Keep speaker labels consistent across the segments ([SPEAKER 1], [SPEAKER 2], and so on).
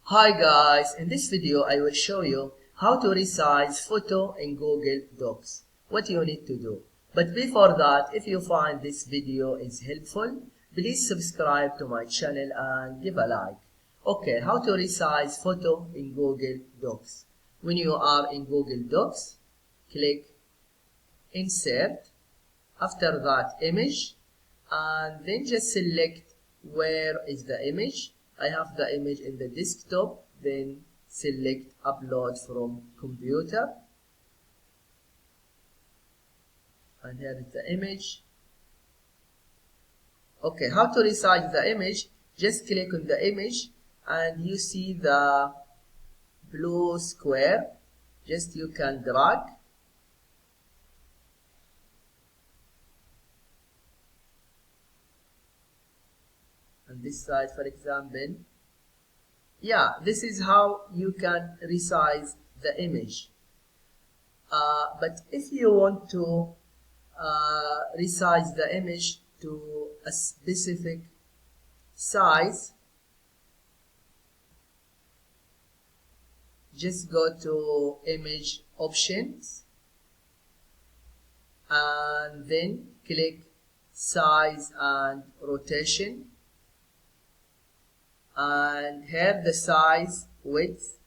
[SPEAKER 1] Hi guys, in this video I will show you how to resize photo in Google Docs. What you need to do. But before that, if you find this video is helpful, please subscribe to my channel and give a like. Okay, how to resize photo in Google Docs. When you are in Google Docs, click Insert, after that Image, and then just select where is the image. I have the image in the desktop, then select upload from computer, and here is the image. Okay, how to resize the image? Just click on the image and you see the blue square. Just you can drag on this side, for example. Yeah, this is how you can resize the image. But if you want to resize the image to a specific size, just go to Image Options and then click Size and Rotation, and here the size, width,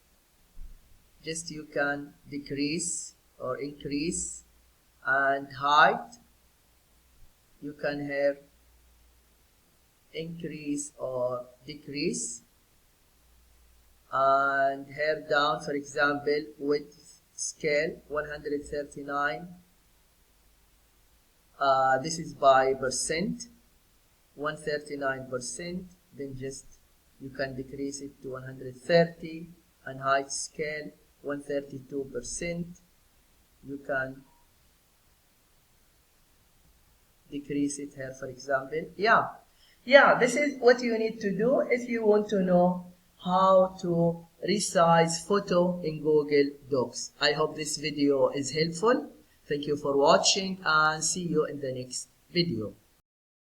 [SPEAKER 1] just you can decrease or increase, and height you can here increase or decrease, and here down, for example, width scale 139, this is by percent, 139%, then just you can decrease it to 130, and height scale 132%, you can decrease it here, for example. Yeah, this is what you need to do if you want to know how to resize photo in Google Docs. I hope this video is helpful. Thank you for watching and see you in the next video.